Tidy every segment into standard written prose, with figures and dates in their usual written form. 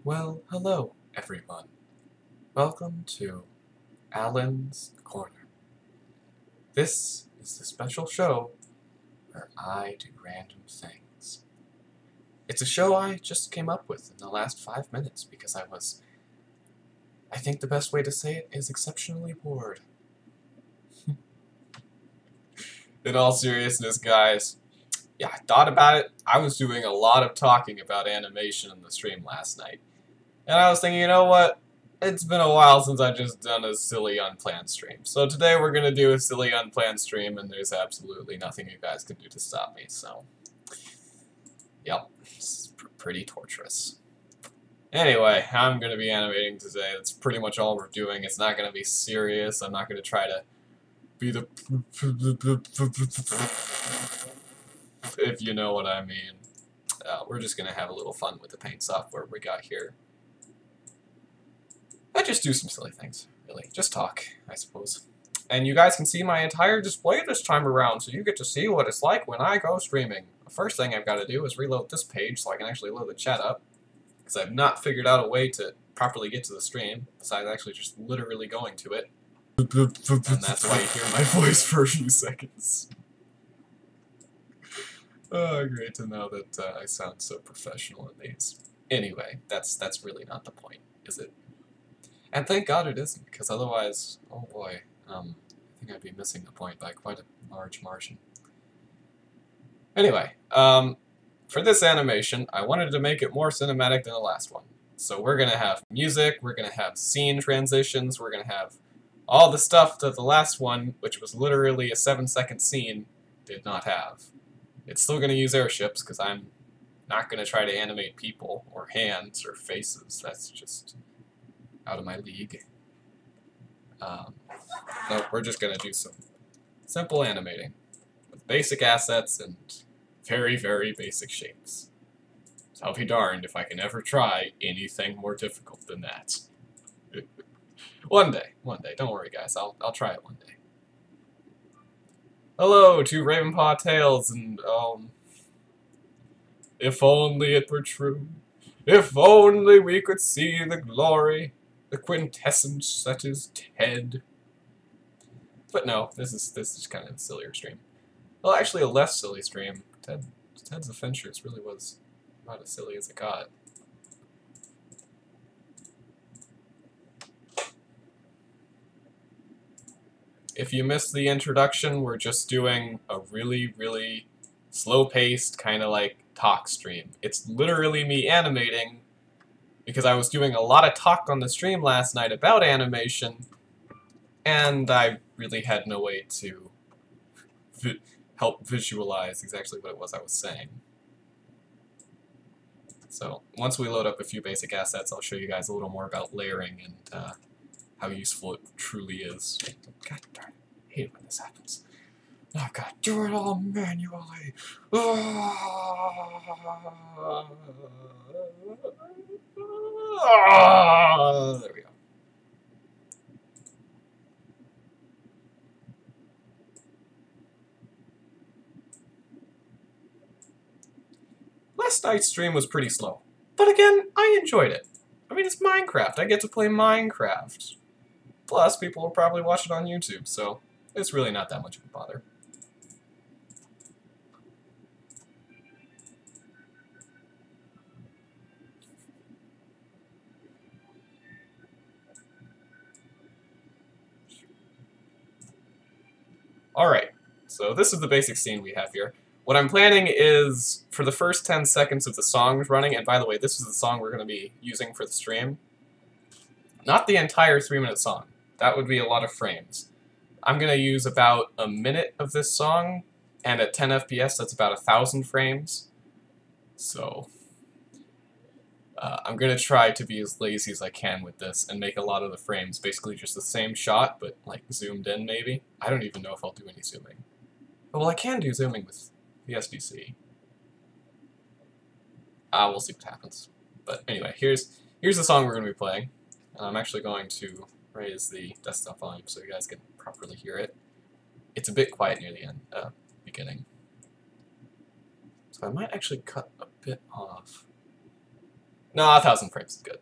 Well, hello, everyone. Welcome to Alan's Corner. This is the special show where I do random things. It's a show I just came up with in the last 5 minutes because I think the best way to say it is exceptionally bored. In all seriousness, guys, yeah, I thought about it. I was doing a lot of talking about animation in the stream last night. And I was thinking, you know what? It's been a while since I've just done a silly unplanned stream. So today we're going to do a silly unplanned stream, and there's absolutely nothing you guys can do to stop me, so... Yep, it's pretty torturous. Anyway, I'm going to be animating today. That's pretty much all we're doing. It's not going to be serious. I'm not going to try to be the... if you know what I mean. We're just going to have a little fun with the paint software we got here. I just do some silly things, really. Just talk, I suppose. And you guys can see my entire display this time around, so you get to see what it's like when I go streaming. The first thing I've got to do is reload this page so I can actually load the chat up, because I've not figured out a way to properly get to the stream, besides actually just literally going to it. And that's why you hear my voice for a few seconds. Oh, great to know that I sound so professional in these. Anyway, that's really not the point, is it? And thank God it isn't, because otherwise, oh boy, I think I'd be missing the point by quite a large margin. Anyway, for this animation, I wanted to make it more cinematic than the last one. So we're going to have music, we're going to have scene transitions, we're going to have all the stuff that the last one, which was literally a 7-second scene, did not have. It's still going to use airships, because I'm not going to try to animate people, or hands, or faces. That's just out of my league. No, we're just going to do some simple animating with basic assets and very, very basic shapes. So I'll be darned if I can ever try anything more difficult than that. One day, don't worry guys, I'll try it one day. Hello to Ravenpaw Tales and, if only it were true, if only we could see the glory, the quintessence that is Ted. But no, this is kind of a sillier stream. Well, actually a less silly stream. Ted's Adventures really was about as silly as it got. If you missed the introduction, we're just doing a really, really slow-paced, kind of like talk stream. It's literally me animating, because I was doing a lot of talk on the stream last night about animation, and I really had no way to help visualize exactly what it was I was saying. So, once we load up a few basic assets, I'll show you guys a little more about layering and how useful it truly is. God darn it, I hate it when this happens. I've got to do it all manually. There we go. Last night's stream was pretty slow, but again, I enjoyed it. I mean, it's Minecraft. I get to play Minecraft. Plus, people will probably watch it on YouTube, so it's really not that much of a bother. Alright, so this is the basic scene we have here. What I'm planning is, for the first 10 seconds of the song running, and by the way, this is the song we're going to be using for the stream, not the entire 3-minute song. That would be a lot of frames. I'm going to use about a minute of this song, and at 10 FPS that's about 1,000 frames. So, I'm going to try to be as lazy as I can with this and make a lot of the frames basically just the same shot, but like zoomed in maybe. I don't even know if I'll do any zooming. Well, I can do zooming with the SBC. We'll see what happens. But anyway, here's the song we're going to be playing. I'm actually going to raise the desktop volume so you guys can properly hear it. It's a bit quiet near the end, beginning. So I might actually cut a bit off. No, 1,000 frames is good.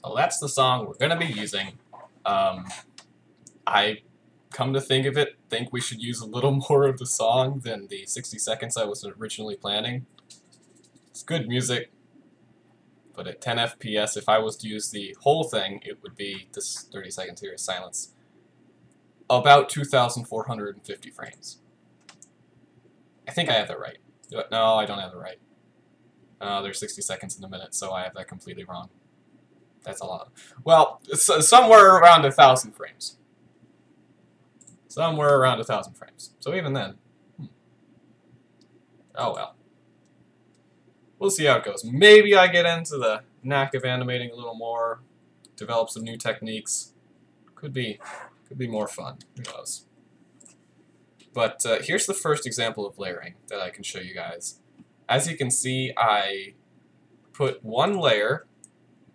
So that's the song we're going to be using. I, come to think of it, think we should use a little more of the song than the 60 seconds I was originally planning. It's good music, but at 10 FPS, if I was to use the whole thing, it would be, this 30 seconds here is silence, about 2,450 frames. I think I have that right. No, I don't have it right. There's 60 seconds in a minute, so I have that completely wrong. That's a lot. Well, it's somewhere around 1,000 frames. Somewhere around 1,000 frames. So even then. Oh well. We'll see how it goes. Maybe I get into the knack of animating a little more, develop some new techniques. Could be more fun. Who knows? But here's the first example of layering that I can show you guys. As you can see, I put one layer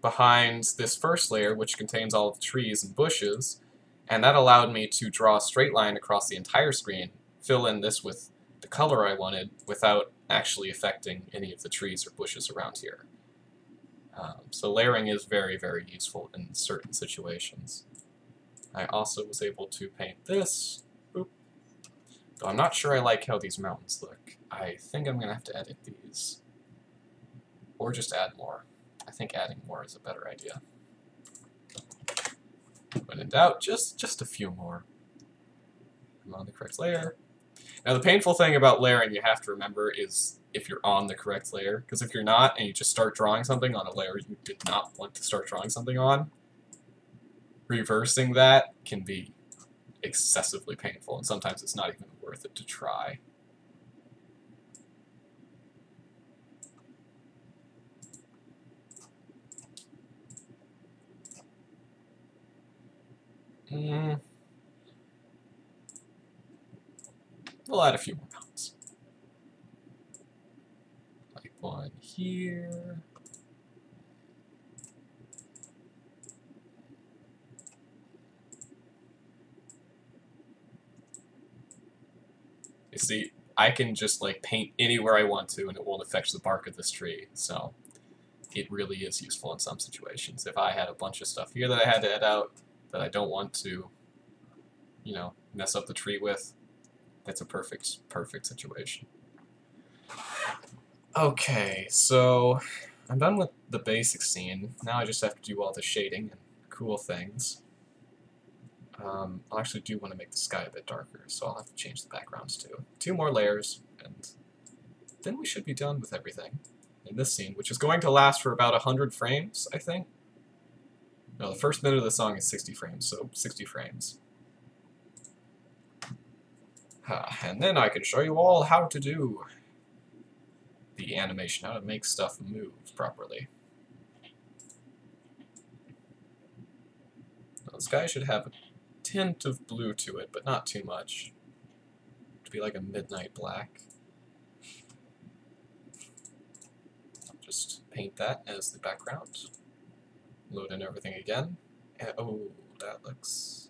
behind this first layer, which contains all of the trees and bushes, and that allowed me to draw a straight line across the entire screen, fill in this with the color I wanted, without actually affecting any of the trees or bushes around here. So layering is very, very useful in certain situations. I also was able to paint this. Boop. Though I'm not sure I like how these mountains look. I think I'm going to have to edit these. Or just add more. I think adding more is a better idea. When in doubt, just a few more. I'm on the correct layer. Now the painful thing about layering you have to remember is if you're on the correct layer, because if you're not and you just start drawing something on a layer you did not want to start drawing something on, reversing that can be excessively painful, and sometimes it's not even worth it to try. We'll add a few more mountains. Like one here. You see, I can just like paint anywhere I want to and it won't affect the bark of this tree, so it really is useful in some situations. If I had a bunch of stuff here that I had to add out that I don't want to, you know, mess up the tree with, that's a perfect situation. Okay, so I'm done with the basic scene. Now I just have to do all the shading and cool things. I actually do want to make the sky a bit darker, so I'll have to change the backgrounds too. 2 more layers, and then we should be done with everything in this scene, which is going to last for about 100 frames, I think. No, the first minute of the song is 60 frames, so 60 frames. And then I can show you all how to do the animation, how to make stuff move properly. Now, this guy should have a tint of blue to it, but not too much. To be like a midnight black. Just paint that as the background. Load in everything again. And, oh, that looks...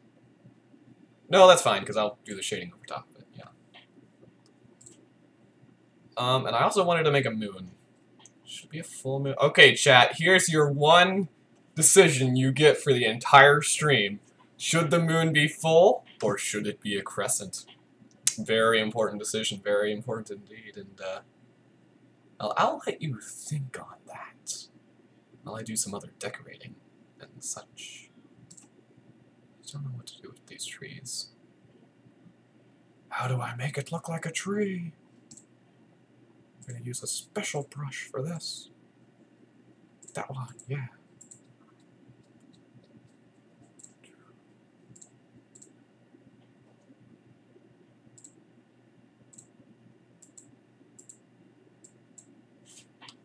No, that's fine, because I'll do the shading over top of it, yeah. And I also wanted to make a moon. Should be a full moon. Okay, chat, here's your one decision you get for the entire stream. Should the moon be full, or should it be a crescent? Very important decision, very important indeed, and I'll let you think on that while I do some other decorating and such. I don't know what to do with these trees. How do I make it look like a tree? I'm gonna use a special brush for this. That one, yeah.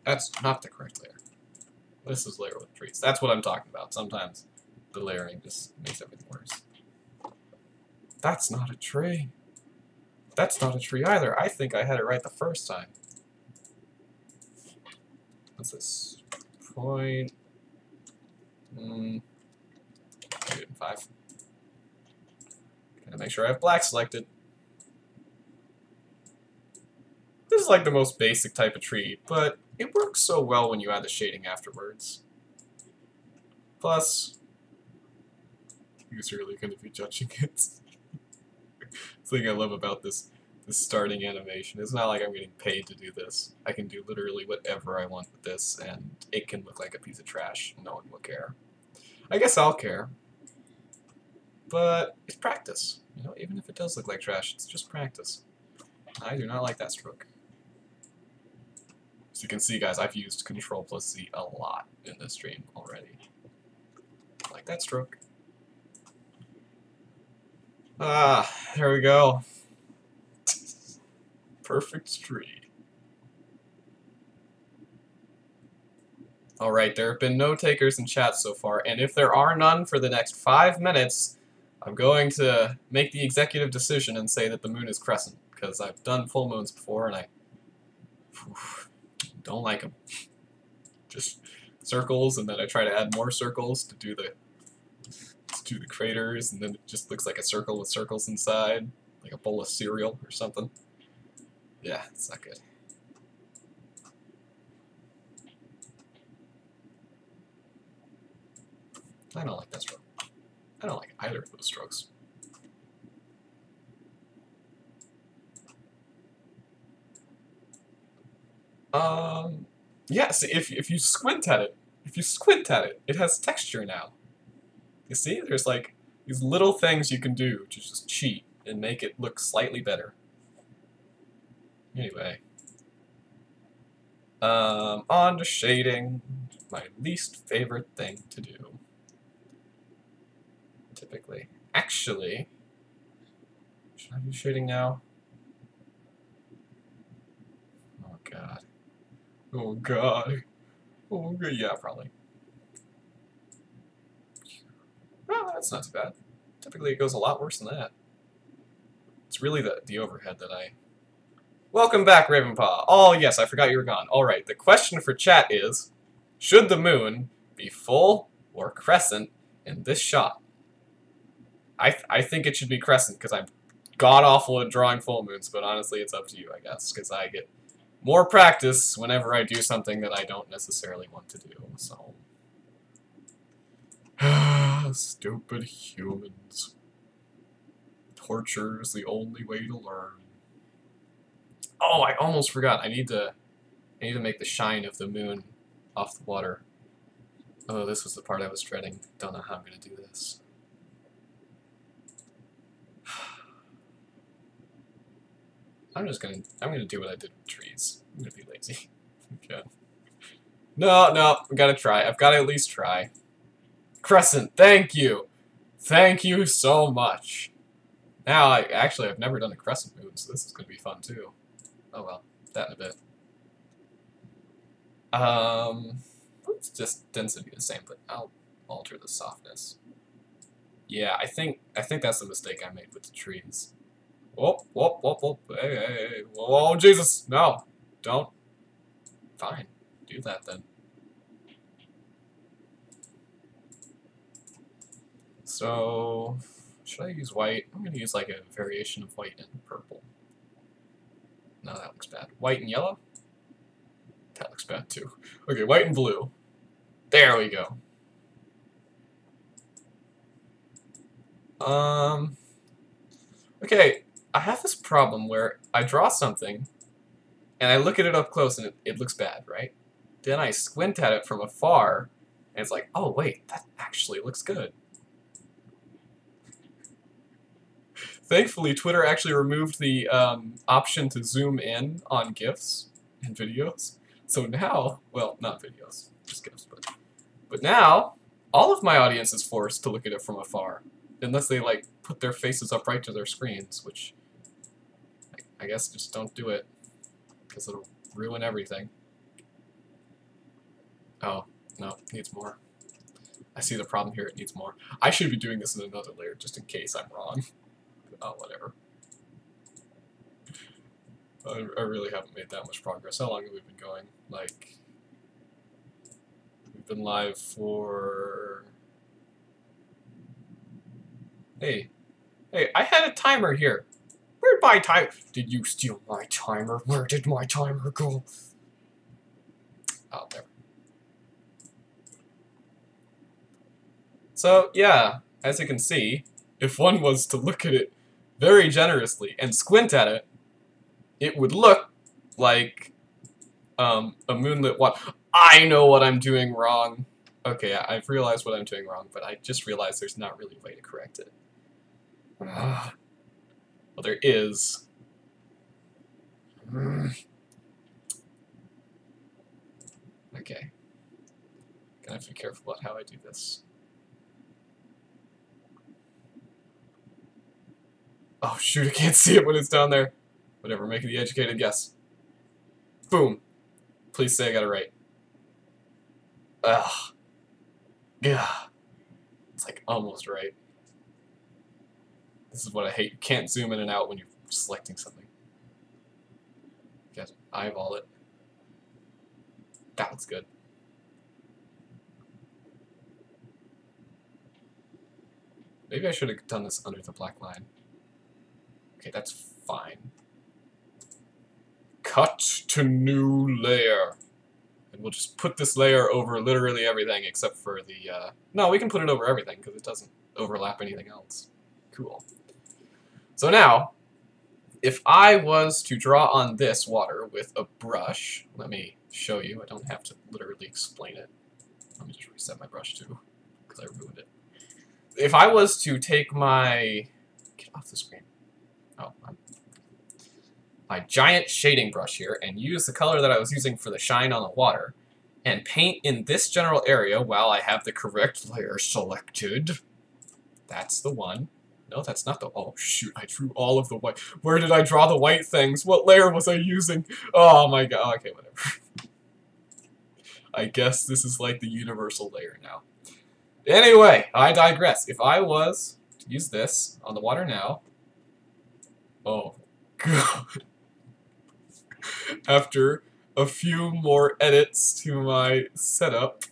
That's not the correct layer. This is layer with trees. That's what I'm talking about. Sometimes the layering just makes everything worse. That's not a tree. That's not a tree either. I think I had it right the first time. What's this? Point... 5. Gotta make sure I have black selected. This is like the most basic type of tree, but it works so well when you add the shading afterwards. Plus, who's really going to be judging it? The thing I love about this starting animation. It's not like I'm getting paid to do this. I can do literally whatever I want with this, and it can look like a piece of trash. No one will care. I guess I'll care. But it's practice. You know, even if it does look like trash, it's just practice. I do not like that stroke. As you can see, guys, I've used Control+C a lot in this stream already. I like that stroke. Ah, there we go. Perfect tree. Alright, there have been no takers in chat so far, and if there are none for the next 5 minutes, I'm going to make the executive decision and say that the moon is crescent, because I've done full moons before and I don't like them. Just circles, and then I try to add more circles to do the craters, and then it just looks like a circle with circles inside, like a bowl of cereal or something. Yeah, it's not good. I don't like that stroke. I don't like either of those strokes. Yeah, see, if you squint at it, it has texture now. You see, there's like these little things you can do to just cheat and make it look slightly better. Anyway. On to shading. My least favorite thing to do. Typically. Actually, should I do shading now? Oh god. Oh god. Oh god, yeah, probably. Oh, that's not too bad. Typically it goes a lot worse than that. It's really the overhead that I... Welcome back, Ravenpaw. Oh, yes, I forgot you were gone. Alright, the question for chat is, should the moon be full or crescent in this shot? I think it should be crescent, because I'm god-awful at drawing full moons, but honestly, it's up to you, I guess, because I get more practice whenever I do something that I don't necessarily want to do, so... Stupid humans. Torture is the only way to learn. Oh, I almost forgot. I need to make the shine of the moon off the water. Oh, this was the part I was dreading. Don't know how I'm gonna do this. I'm gonna do what I did with trees. I'm gonna be lazy. Okay. No, I gotta try. I've gotta at least try. Crescent, thank you! Thank you so much! Now, I've never done a crescent moon, so this is gonna be fun too. Oh well, that in a bit. It's just density the same, but I'll alter the softness. Yeah, I think that's the mistake I made with the trees. Whoop, whoop, whoop, whoop, hey, whoa, Jesus, no, don't. Fine, do that then. So, should I use white? I'm gonna use like a variation of white and purple. No, that looks bad. White and yellow? That looks bad too. Okay, white and blue. There we go. Okay, I have this problem where I draw something, and I look at it up close and it looks bad, right? Then I squint at it from afar, and it's like, oh wait, that actually looks good. Thankfully, Twitter actually removed the option to zoom in on GIFs and videos. So now, well, not videos, just GIFs, but now, all of my audience is forced to look at it from afar. Unless they, like, put their faces up right to their screens, which, I guess just don't do it. Because it'll ruin everything. Oh, no, it needs more. I see the problem here, it needs more. I should be doing this in another layer, just in case I'm wrong. Oh, whatever. I really haven't made that much progress. How long have we been going? Like, we've been live for... Hey, I had a timer here. Where'd my time? Did you steal my timer? Where did my timer go? Oh, there. So, yeah, as you can see, if one was to look at it very generously and squint at it, it would look like a moonlit water. I know what I'm doing wrong. Okay, I've realized what I'm doing wrong, but I just realized there's not really a way to correct it. Well, there is. Okay. Gonna have to be careful about how I do this. Oh shoot, I can't see it when it's down there. Whatever, make the educated guess. Boom. Please say I got it right. Ugh. Yeah. It's like almost right. This is what I hate. You can't zoom in and out when you're selecting something. You have to eyeball it. That looks good. Maybe I should have done this under the black line. Okay, that's fine. Cut to new layer. And we'll just put this layer over literally everything except for the, no, we can put it over everything because it doesn't overlap anything else. Cool. So now, if I was to draw on this water with a brush, let me show you, I don't have to literally explain it. Let me just reset my brush too, because I ruined it. If I was to take my... Get off the screen. Oh, my giant shading brush here and use the color that I was using for the shine on the water and paint in this general area while I have the correct layer selected. That's the one. No, that's not the... Oh, shoot, I drew all of the white... Where did I draw the white things? What layer was I using? Oh, my god. Okay, whatever. I guess this is like the universal layer now. Anyway, I digress. If I was to use this on the water now... Oh, God. After a few more edits to my setup.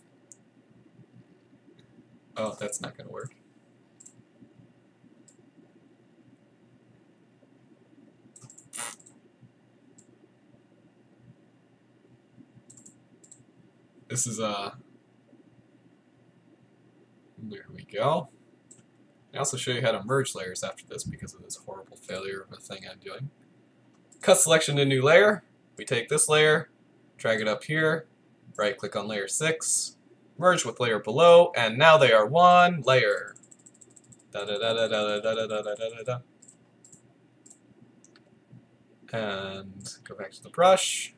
Oh, that's not gonna work. This is, there we go. I'll also show you how to merge layers after this because of this horrible failure of a thing I'm doing. Cut selection to new layer. We take this layer, drag it up here, right click on layer 6, merge with layer below, and now they are one layer. Da da da da da da da da da da da. And go back to the brush.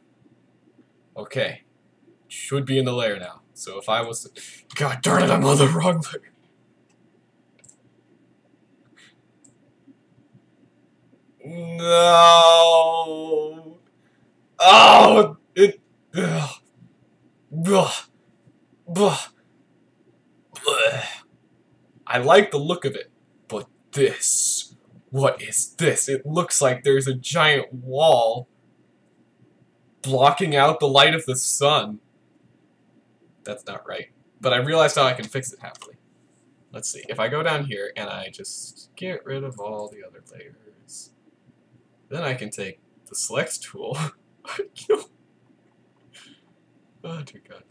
Okay. Should be in the layer now. So if I was to... God darn it, I'm on the wrong layer. No. Oh, it. Ugh. Ugh. Ugh. Ugh. I like the look of it, but this. What is this? It looks like there's a giant wall blocking out the light of the sun. That's not right. But I realized how I can fix it happily. Let's see. If I go down here and I just get rid of all the other layers, then I can take the select tool. Oh dear God.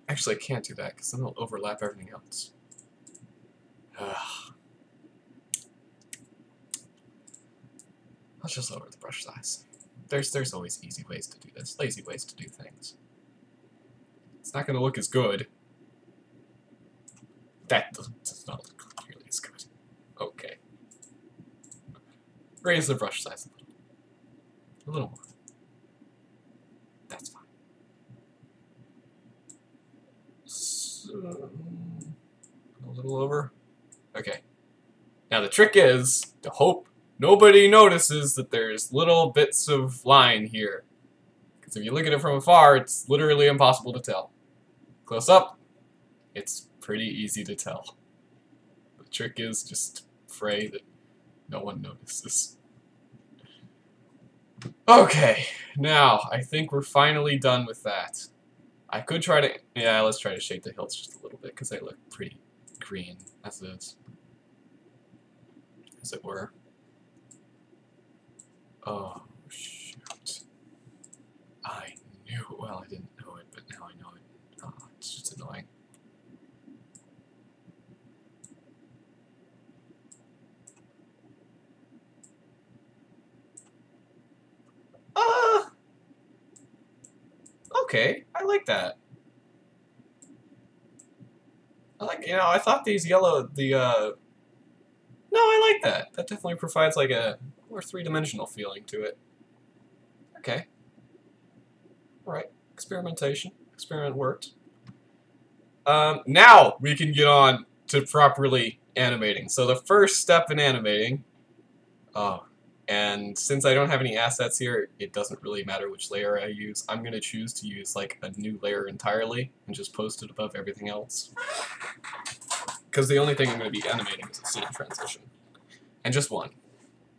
Actually, I can't do that because then it'll overlap everything else. I'll just lower the brush size. There's always easy ways to do this, lazy ways to do things. It's not going to look as good. That does not look nearly as good. Okay. Raise the brush size a little. A little more. That's fine. So, a little over. Okay. Now the trick is to hope nobody notices that there's little bits of line here. Because if you look at it from afar, it's literally impossible to tell. Close up, it's pretty easy to tell. The trick is just pray that no one notices. Okay, now I think we're finally done with that. I could try to, yeah, let's try to shake the hills just a little bit because they look pretty green as is, as it were. Oh shoot! I knew. Well, I didn't know it, but now I know it. Oh, it's just annoying. Okay, I like that. I like, you know, I thought these yellow, no, I like that. That definitely provides like a more three-dimensional feeling to it. Okay. Alright, experimentation. Experiment worked. Now we can get on to properly animating. So the first step in animating, and since I don't have any assets here, it doesn't really matter which layer I use. I'm going to choose to use like a new layer entirely and just post it above everything else. Because the only thing I'm going to be animating is a scene transition. And just one.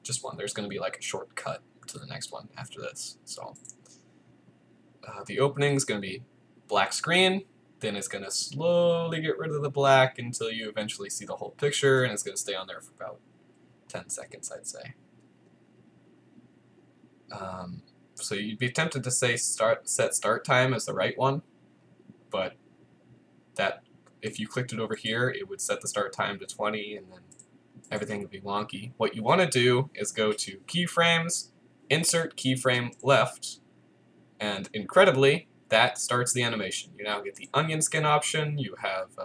Just one. There's going to be like a shortcut to the next one after this. So the opening is going to be black screen. Then it's going to slowly get rid of the black until you eventually see the whole picture, and it's going to stay on there for about 10 seconds, I'd say. So you'd be tempted to say set start time as the right one, but that if you clicked it over here, it would set the start time to 20, and then everything would be wonky. What you want to do is go to keyframes, insert keyframe left, and incredibly, that starts the animation. You now get the onion skin option, you have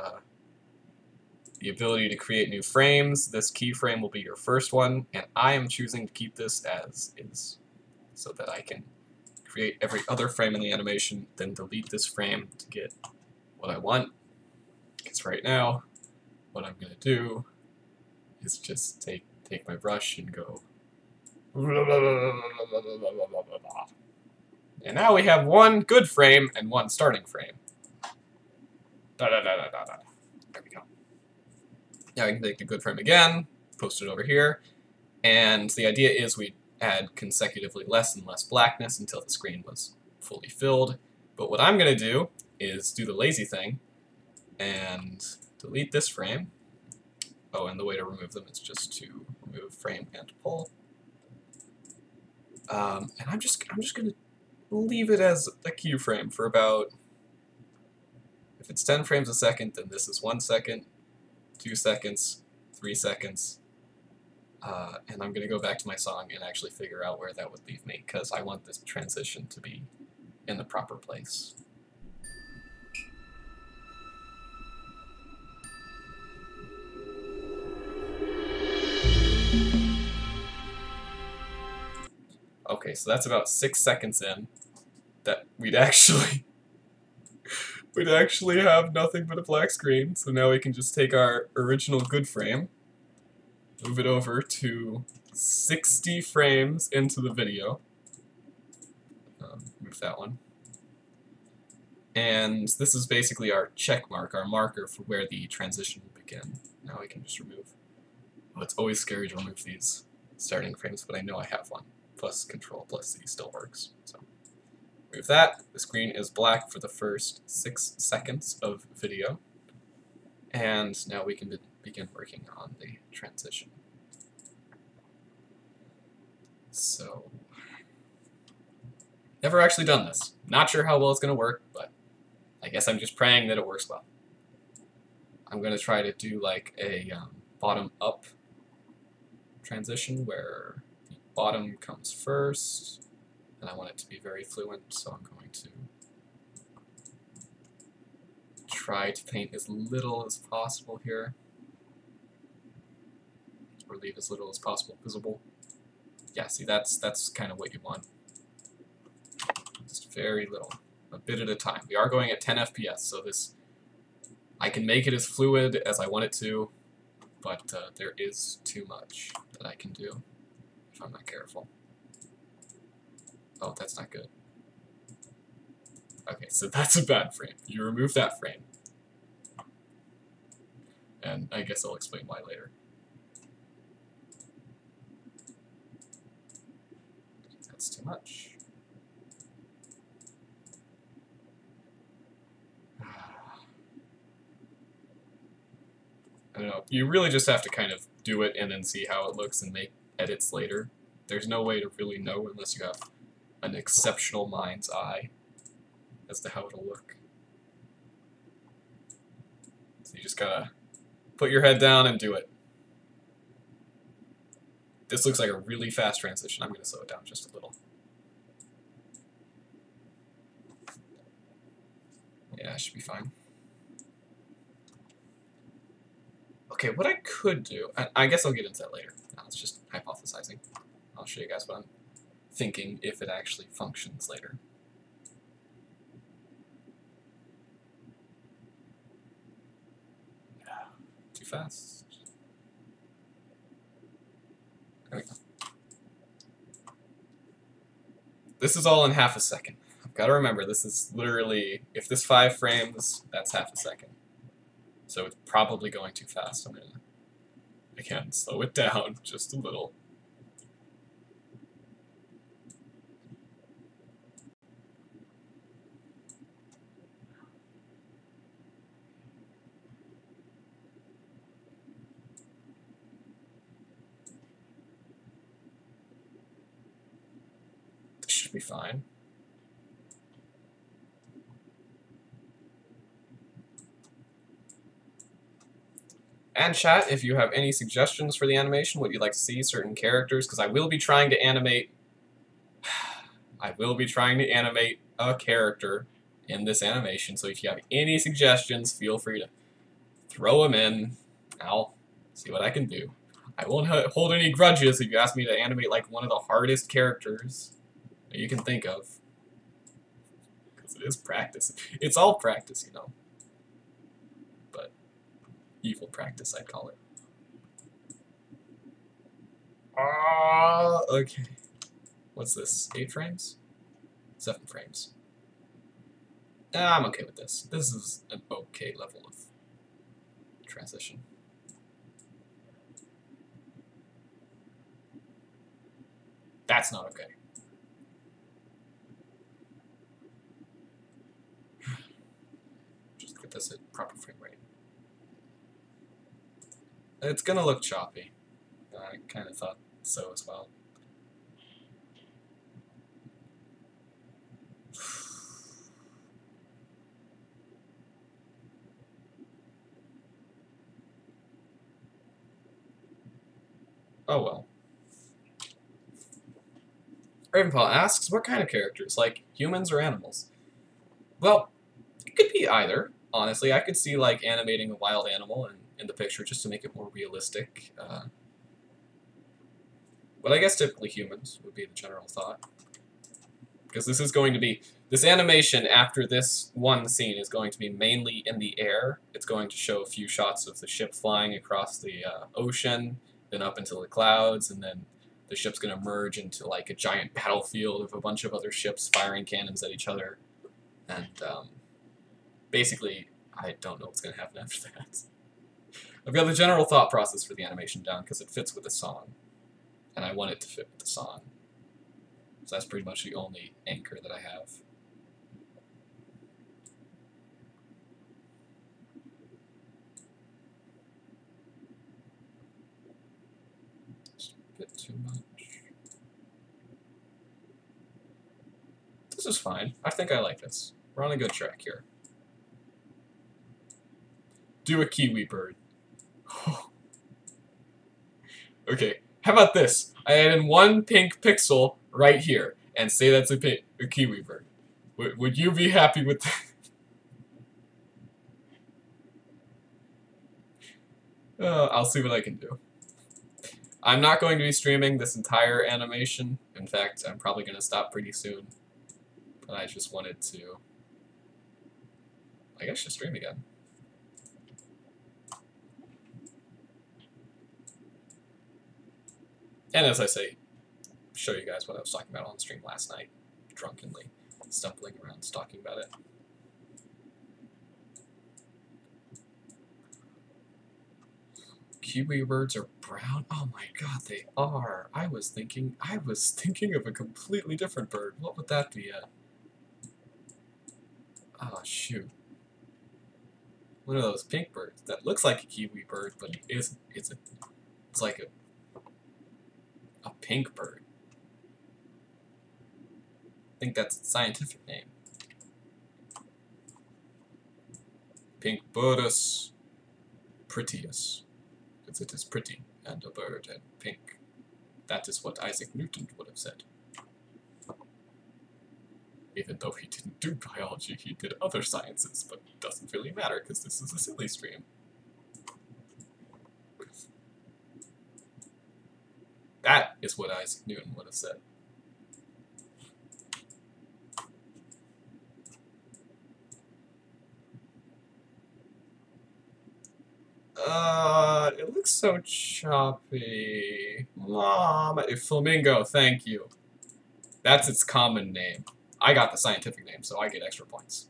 the ability to create new frames. This keyframe will be your first one, and I am choosing to keep this as is, so that I can create every other frame in the animation, then delete this frame to get what I want. Because right now, what I'm going to do is just take my brush and go... And now we have one good frame and one starting frame. There we go. Now I can take the good frame again, post it over here, And the idea is we add consecutively less and less blackness until the screen was fully filled. But what I'm going to do is do the lazy thing and delete this frame. Oh, and the way to remove them is just to remove frame and pull. And I'm just going to leave it as a keyframe for about, if it's 10 frames a second, then this is 1 second, 2 seconds, 3 seconds. And I'm going to go back to my song and actually figure out where that would leave me, because I want this transition to be in the proper place. Okay, so that's about 6 seconds in that we'd actually have nothing but a black screen. So now we can just take our original good frame, move it over to 60 frames into the video. Move that one. And this is basically our check mark, our marker for where the transition will begin. Now we can just remove. Oh, it's always scary to remove these starting frames, but I know I have one. Plus Control plus C still works. So move that. The screen is black for the first 6 seconds of video. And now we can begin working on the transition. So, never actually done this. Not sure how well it's going to work, but I guess I'm just praying that it works well. I'm going to try to do like a bottom-up transition where the bottom comes first, and I want it to be very fluent, so I'm going to try to paint as little as possible here, or leave as little as possible visible. Yeah, see, that's kind of what you want. Just very little, a bit at a time. We are going at 10 FPS, so I can make it as fluid as I want it to, but there is too much that I can do if I'm not careful. Oh, that's not good. Okay, so that's a bad frame. You remove that frame. And I guess I'll explain why later. That's too much. I don't know. You really just have to kind of do it and then see how it looks and make edits later. There's no way to really know unless you have an exceptional mind's eye as to how it'll look. So you just gotta put your head down and do it. This looks like a really fast transition. I'm gonna slow it down just a little. Yeah, it should be fine. Okay, what I could do, I guess I'll get into that later. Now it's just hypothesizing. I'll show you guys what I'm thinking if it actually functions later. Too fast. There we go. This is all in half a second. I've got to remember, this is literally, if this 5 frames, that's half a second. So it's probably going too fast. I'm going to, again, slow it down just a little. This should be fine. And chat, if you have any suggestions for the animation, what you'd like to see, certain characters, because I will be trying to animate a character in this animation, so if you have any suggestions, feel free to throw them in. I'll see what I can do. I won't hold any grudges if you ask me to animate like one of the hardest characters that you can think of. Because it is practice. It's all practice, you know. But evil practice, I'd call it. Okay. What's this? 8 frames? 7 frames. I'm okay with this. This is an okay level of transition. That's not okay. Just get this at proper frame rate. It's gonna look choppy. I kind of thought so as well. Oh well. Ravenpaw asks, what kind of characters? Like humans or animals? Well, it could be either. Honestly, I could see like animating a wild animal in the picture just to make it more realistic. But I guess typically humans would be the general thought. Because this is going to be, this animation after this one scene is going to be mainly in the air. It's going to show a few shots of the ship flying across the ocean, then up into the clouds, and then the ship's going to merge into like a giant battlefield of a bunch of other ships firing cannons at each other. And basically, I don't know what's going to happen after that. I've got the general thought process for the animation down because it fits with the song. And I want it to fit with the song. So that's pretty much the only anchor that I have. It's a bit too much. This is fine. I think I like this. We're on a good track here. Do a kiwi bird. Okay, how about this? I add in one pink pixel right here and say that's a kiwi bird. Would you be happy with that? I'll see what I can do. I'm not going to be streaming this entire animation. In fact, I'm probably going to stop pretty soon. But I just wanted to, I guess, just stream again. And as I say, show you guys what I was talking about on stream last night, drunkenly stumbling around talking about it. Kiwi birds are brown? Oh my god, they are. I was thinking of a completely different bird. What would that be? Oh shoot. One of those pink birds that looks like a kiwi bird, but it isn't. It's like a pink bird. I think that's its scientific name. Pink birdus prettius, because it is pretty and a bird and pink. That is what Isaac Newton would have said. Even though he didn't do biology, he did other sciences, but it doesn't really matter because this is a silly stream. That is what Isaac Newton would have said. It looks so choppy. Mom, a flamingo, thank you. That's its common name. I got the scientific name, so I get extra points.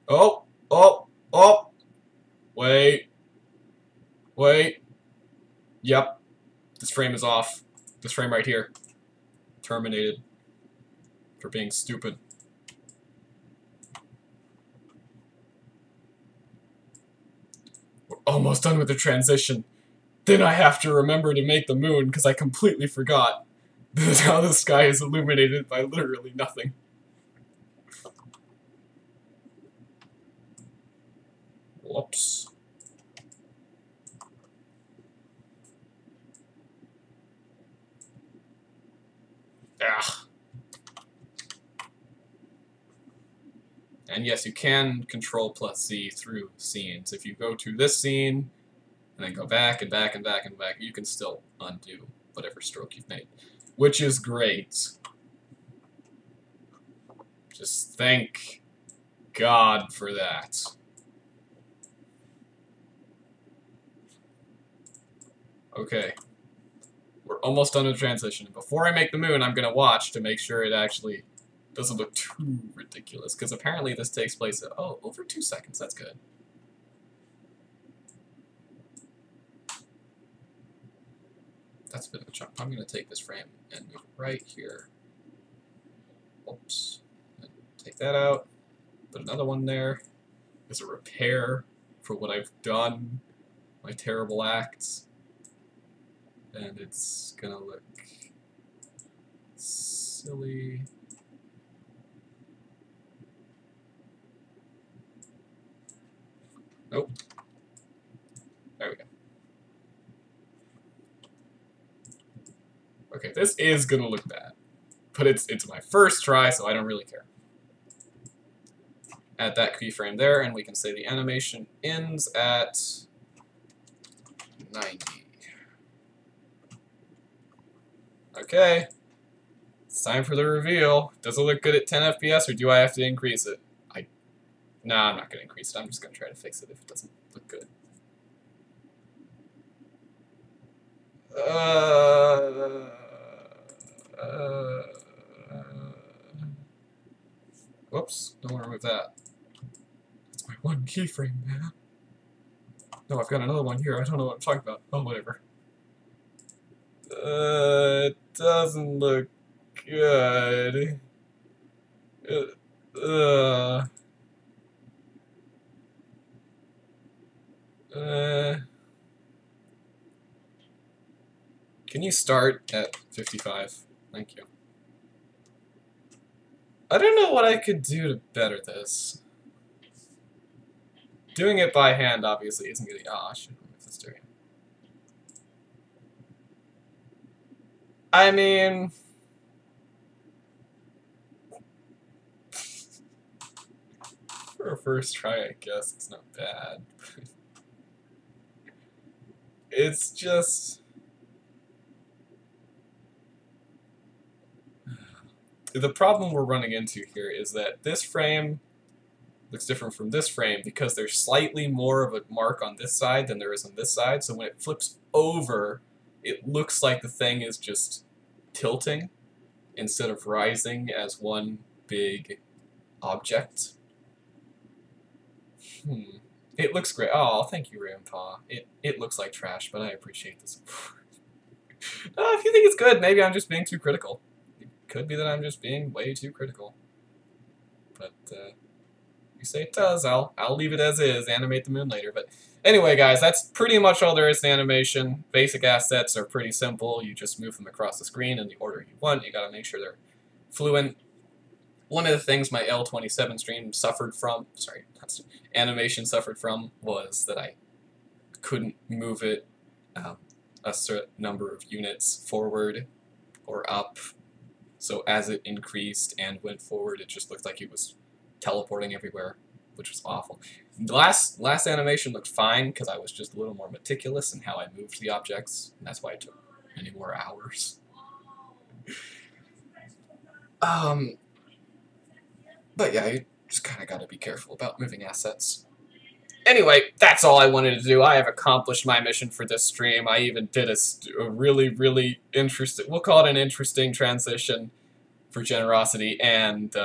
Oh, oh, oh. Wait. Wait. Yep. This frame is off. This frame right here. Terminated. For being stupid. We're almost done with the transition. Then I have to remember to make the moon, because I completely forgot. This is how the sky is illuminated by literally nothing. Whoops. Ah. And yes, you can control plus Z through scenes. If you go to this scene, and then go back and back and back and back, you can still undo whatever stroke you've made. Which is great. Just thank God for that. Okay. We're almost done with the transition. Before I make the moon, I'm going to watch to make sure it actually doesn't look too ridiculous. Because apparently this takes place at, oh, over 2 seconds. That's good. that's a bit of a chunk. I'm going to take this frame and move it right here. Oops. And take that out. Put another one there as a repair for what I've done, my terrible acts. And it's going to look silly. Nope. There we go. Okay, this is gonna look bad, but it's my first try, so I don't really care. Add that keyframe there, and we can say the animation ends at 90. Okay, it's time for the reveal. Does it look good at 10 FPS, or do I have to increase it? Nah, I'm not gonna increase it. I'm just gonna try to fix it if it doesn't look good. Whoops, don't want to remove that. That's my one keyframe, man. No, I've got another one here. I don't know what I'm talking about. Oh, whatever. It doesn't look good. Can you start at 55? Thank you. I don't know what I could do to better this. Doing it by hand obviously isn't gonna. Ah, I should remove this doing it. I mean, for a first try, I guess it's not bad. It's just the problem we're running into here is that this frame looks different from this frame because there's slightly more of a mark on this side than there is on this side, so when it flips over, it looks like the thing is just tilting instead of rising as one big object. It looks great. Oh, thank you, Grandpa. It looks like trash, but I appreciate the support. If you think it's good, maybe I'm just being too critical. It could be that I'm just being way too critical. But, you say it does, I'll leave it as is, animate the moon later. But anyway, guys, that's pretty much all there is to animation. Basic assets are pretty simple. You just move them across the screen in the order you want. You gotta make sure they're fluent. One of the things my L27 stream suffered from, animation suffered from, was that I couldn't move it a certain number of units forward or up. So as it increased and went forward, it just looked like it was teleporting everywhere, which was awful. The last animation looked fine because I was just a little more meticulous in how I moved the objects, and that's why it took many more hours. But yeah, you just kind of got to be careful about moving assets. Anyway, that's all I wanted to do. I have accomplished my mission for this stream. I even did a really, really interesting, we'll call it an interesting transition for Generosity, and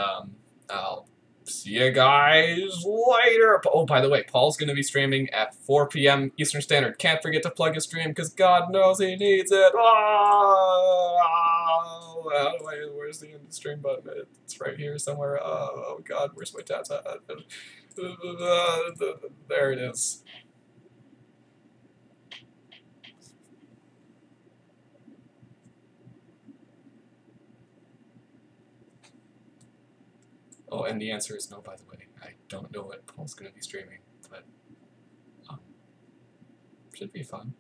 I'll see you guys later. Oh, by the way, Paul's going to be streaming at 4 p.m. Eastern Standard. Can't forget to plug his stream, because God knows he needs it. Where's the end of the stream button? It's right here somewhere. Oh God, where's my tabs at? There it is. Oh, and the answer is no, by the way. I don't know what Paul's going to be streaming, but should be fun.